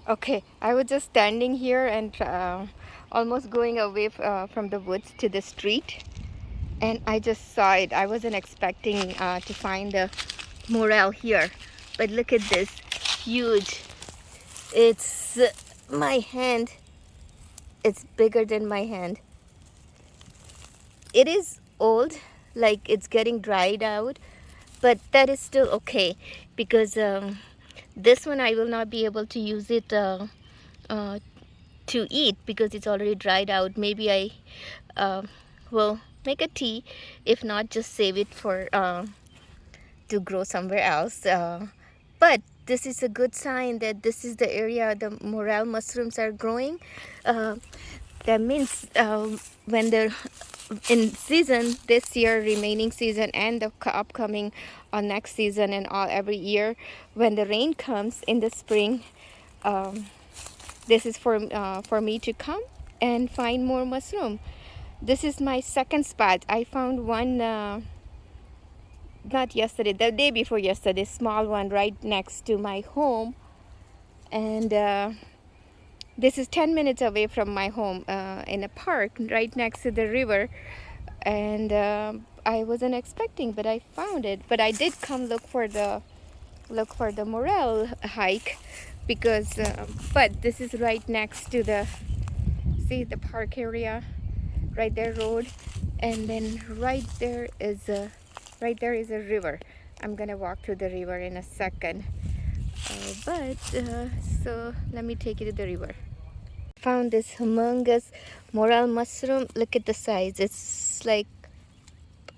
Okay, I was just standing here and almost going away from the woods to the street, and I just saw it. I wasn't expecting to find the morel here, but look at this, huge. It's my hand. It's bigger than my hand. It is old, like it's getting dried out, but that is still okay because this one I will not be able to use it uh, to eat because it's already dried out. Maybe I will make a tea, if not just save it for to grow somewhere else. But this is a good sign that this is the area the morel mushrooms are growing. uh, that means when they're in season this year, remaining season, and the upcoming next season, and all every year when the rain comes in the spring, um, this is for me to come and find more mushroom. This is my second spot. I found one not yesterday, the day before yesterday, small one right next to my home, and this is 10 minutes away from my home, in a park right next to the river. And I wasn't expecting, but I found it. But I did come look for the morel hike because but this is right next to the, see, the park area, right there, road, and then right there is a river. I'm gonna walk to the river in a second, but so let me take you to the river. Found this humongous morel mushroom. Look at the size. It's like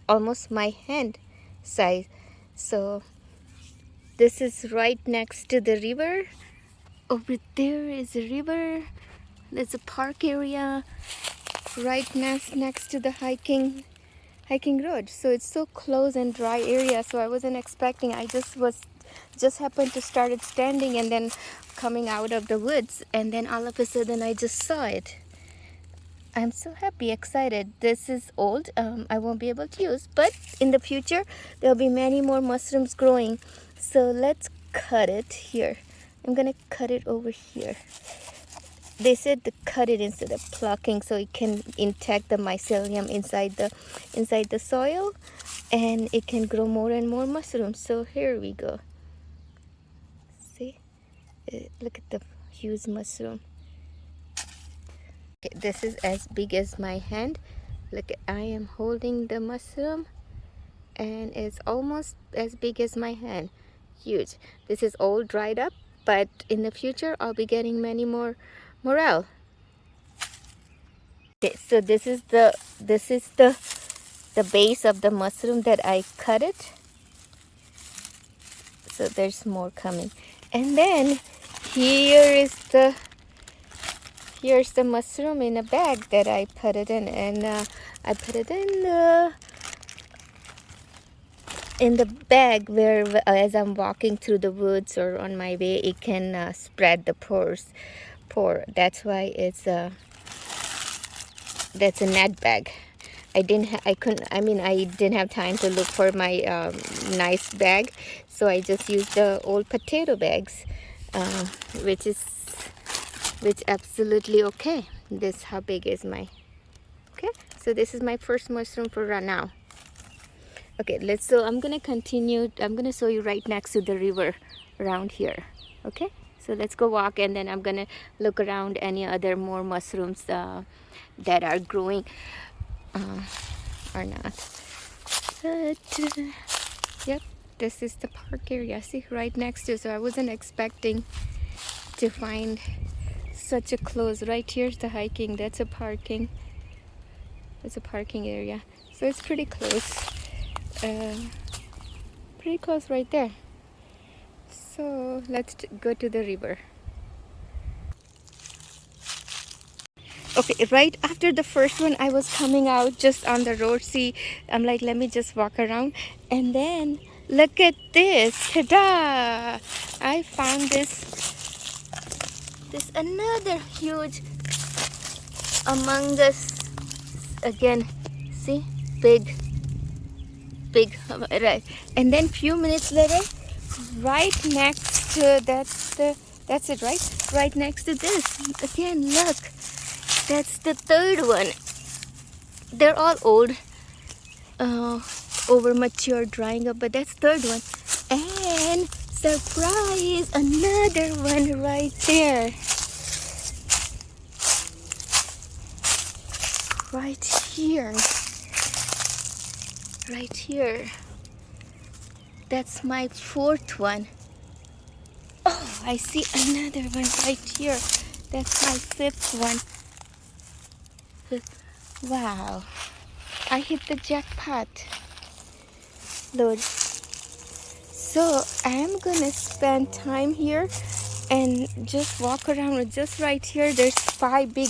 almost my hand size. So this is right next to the river. Over there is a river. There's a park area right next to the hiking road. So it's so close and dry area. So I wasn't expecting. I just happened to started standing and then coming out of the woods, and then all of a sudden I just saw it. I'm so happy, excited. This is old. I won't be able to use, but in the future there'll be many more mushrooms growing. So let's cut it here. I'm gonna cut it over here. They said to cut it instead of plucking so it can intact the mycelium inside the soil, and it can grow more and more mushrooms. So here we go. See, look at the huge mushroom. Okay, this is as big as my hand. Look, I am holding the mushroom and it's almost as big as my hand. Huge. This is all dried up, but in the future I'll be getting many more morel. Okay, so this is the base of the mushroom that I cut it. So there's more coming. And then here's the mushroom in a bag that I put it in, and I put it in the bag where as I'm walking through the woods or on my way, it can spread the pore. That's why that's a net bag. I didn't have time to look for my nice bag, so I just used the old potato bags, which absolutely okay. This how big is my, okay, so this is my first mushroom for right now. Okay, so I'm gonna continue. I'm gonna show you right next to the river around here. Okay, so let's go walk, and then I'm gonna look around any other more mushrooms that are growing or not. But yep, this is the park area. See, right next to. So I wasn't expecting to find such a close. Right here's the hiking. That's a parking. It's a parking area. So it's pretty close. Pretty close right there. So let's go to the river. Okay, right after the first one, I was coming out just on the road. See, I'm like, let me just walk around, and then look at this. Ta-da! I found this another huge among us again. See, big, right. And then few minutes later, right next to that's the That's it, right? Right next to this. Again, look. That's the third one. They're all old, over mature, drying up, but that's third one. And surprise, another one right there. Right here. Right here. That's my fourth one. Oh, I see another one right here. That's my fifth one. Wow. I hit the jackpot. Lord. So I'm gonna spend time here and just walk around. Just right here, there's 5 big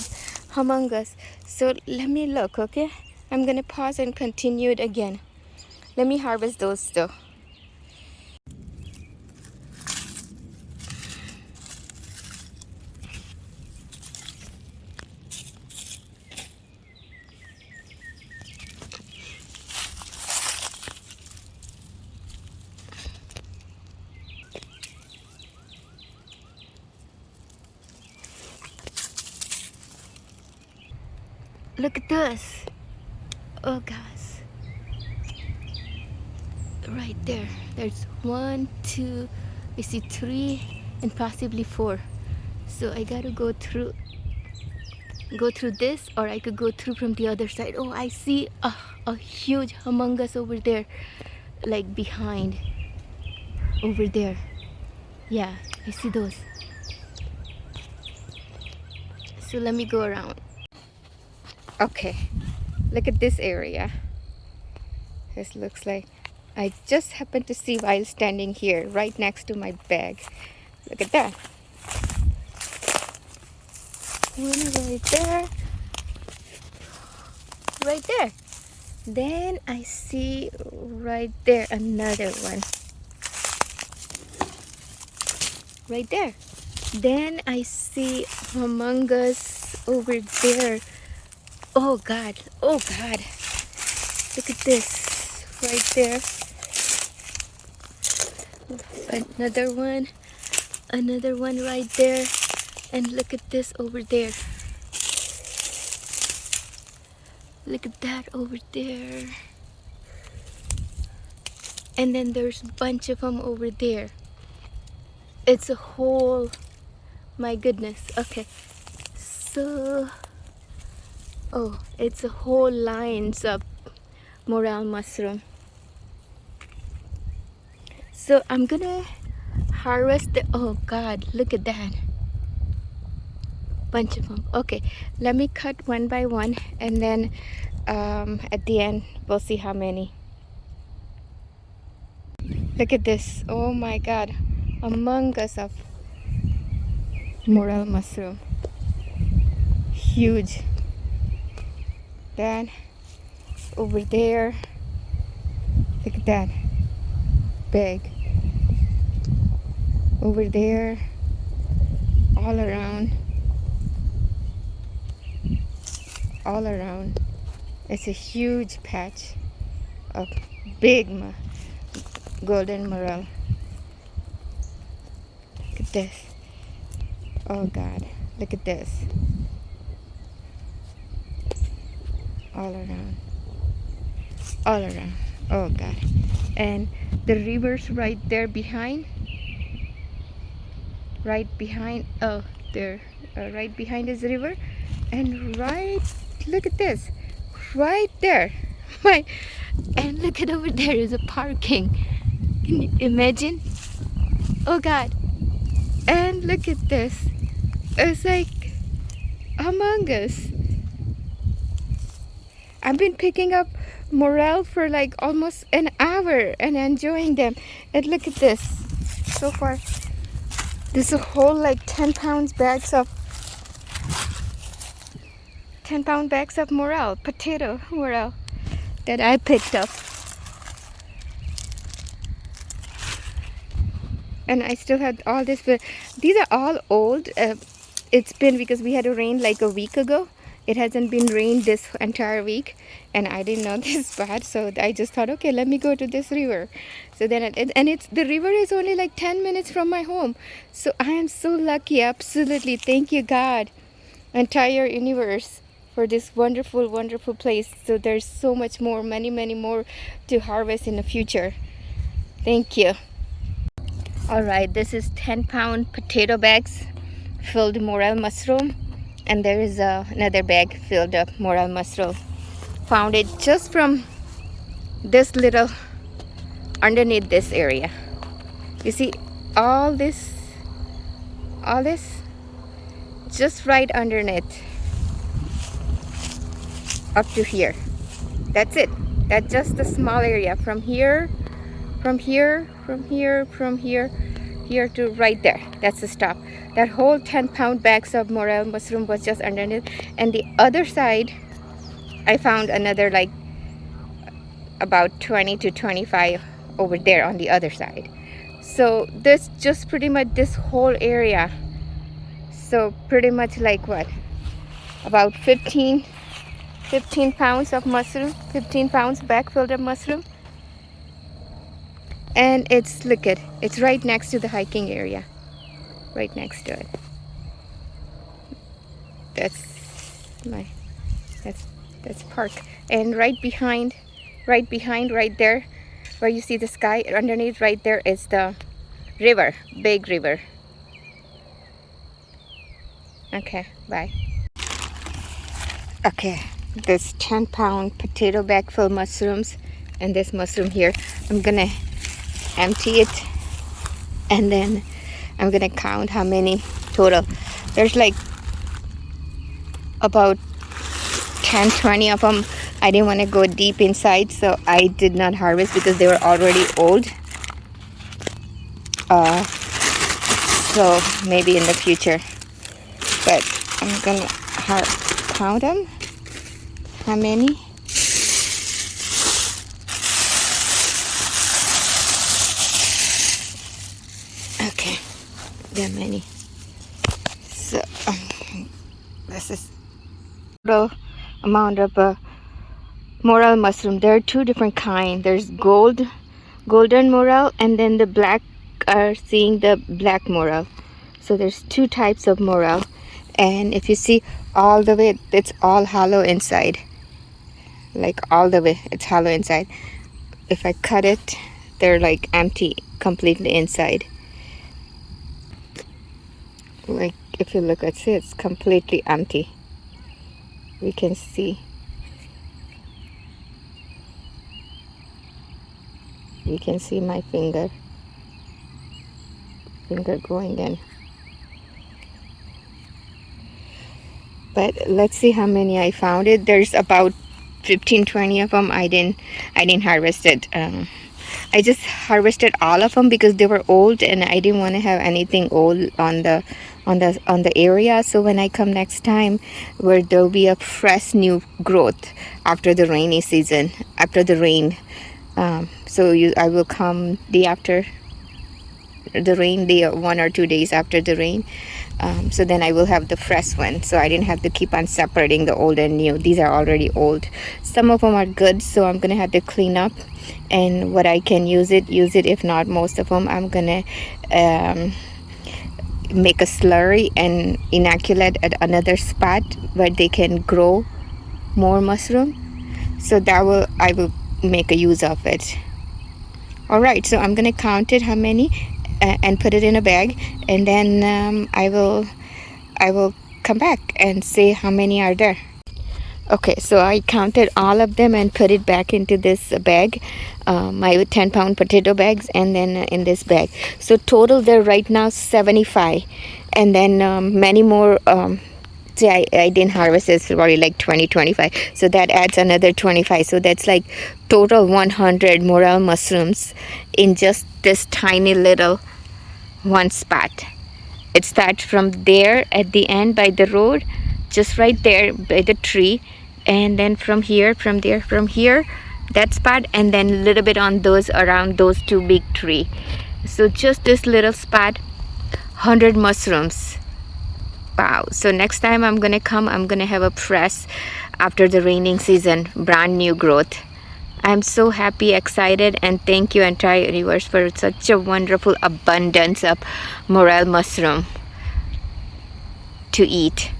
humongous. So let me look, okay? I'm gonna pause and continue it again. Let me harvest those though. Look at this. Oh gosh. Right there. There's 1, 2, I see 3 and possibly 4. So I gotta go through this, or I could go through from the other side. Oh, I see a huge humongous over there, like behind over there. Yeah, I see those. So let me go around. Okay, look at this area. This looks like I just happened to see while standing here right next to my bag. Look at that. One right there. Right there. Then I see right there another one. Right there. Then I see humongous over there. Oh God. Oh God. Look at this. Right there. Another one. Another one right there. And look at this over there. Look at that over there. And then there's a bunch of them over there. It's a whole, my goodness. Okay. So, oh, it's a whole lines of morel mushroom. So I'm gonna harvest the, oh God, look at that. Bunch of them. Okay, let me cut one by one, and then at the end we'll see how many. Look at this. Oh my God, humongous of morel mushroom. Huge. Then over there, look at that, big. Over there, all around. All around. It's a huge patch of big golden morel. Look at this. Oh God, look at this. All around. All around. Oh God. And the river's right there behind. Right behind. Oh, there. Right behind is the river. And right, look at this. Right there. And look at over there is a parking. Can you imagine? Oh God. And look at this. It's like humongous. I've been picking up morel for like almost an hour and enjoying them. And look at this. So far, there's a whole like 10-pound bags of 10-pound bags of morel, potato morel that I picked up. And I still had all this, but these are all old. It's been because we had a rain like a week ago. It hasn't been rained this entire week, and I didn't know this spot, so I just thought, okay, let me go to this river. So then, it's the river is only like 10 minutes from my home. So I am so lucky, absolutely. Thank you, God, entire universe, for this wonderful, wonderful place. So there's so much more, many, many more to harvest in the future. Thank you. All right, this is 10-pound potato bags filled morel mushroom, and there is another bag filled up morel mushroom. Found it just from this little, underneath this area. You see all this just right underneath, up to here. That's it. That's just the small area from here here to right there. That's the stop. That whole 10-pound bags of morel mushroom was just underneath, and the other side I found another like about 20 to 25 over there on the other side. So this just pretty much this whole area. So pretty much like what, about 15 pounds of mushroom, 15 pounds bag filled up mushroom. And look at, it's right next to the hiking area, right next to it. That's park. And right behind right there, where you see the sky, underneath right there is the river, big river. Okay, bye. Okay, this 10-pound potato bag full mushrooms, and this mushroom here, I'm gonna empty it, and then I'm gonna count how many total. There's like about 10-20 of them. I didn't want to go deep inside, so I did not harvest because they were already old. So maybe in the future, but I'm gonna count them, how many. Okay, there are many. So this is total amount of morel mushroom. There are two different kinds. There's golden morel, and then the black are seeing the black morel. So there's two types of morel, and if you see all the way, it's all hollow inside, like all the way it's hollow inside. If I cut it, they're like empty completely inside. Like if you look at it, it's completely empty. We can see, you can see my finger going in. But let's see how many I found it. There's about 15-20 of them. I didn't harvest it. I just harvested all of them because they were old, and I didn't want to have anything old on the area. So when I come next time, where there'll be a fresh new growth after the rainy season, after the rain. I will come day after the rain, day 1 or 2 days after the rain. So then I will have the fresh one, so I didn't have to keep on separating the old and new. These are already old. Some of them are good, so I'm gonna have to clean up, and what I can use it. If not, most of them I'm gonna make a slurry and inoculate at another spot where they can grow more mushroom. So I will make a use of it. All right, so I'm gonna count it, how many, and put it in a bag, and then I will come back and see how many are there. Okay, so I counted all of them and put it back into this bag, my 10-pound potato bags, and then in this bag. So total there right now 75, and then many more. See, I didn't harvest this, probably like 20-25, so that adds another 25. So that's like total 100 morel mushrooms in just this tiny little one spot. It starts from there at the end by the road, just right there by the tree, and then from here, that spot, and then a little bit on those, around those two big trees. So just this little spot, 100 mushrooms. Wow. So next time I'm gonna come, I'm gonna have a press after the raining season, brand new growth. I'm so happy, excited, and thank you entire universe for such a wonderful abundance of morel mushroom to eat.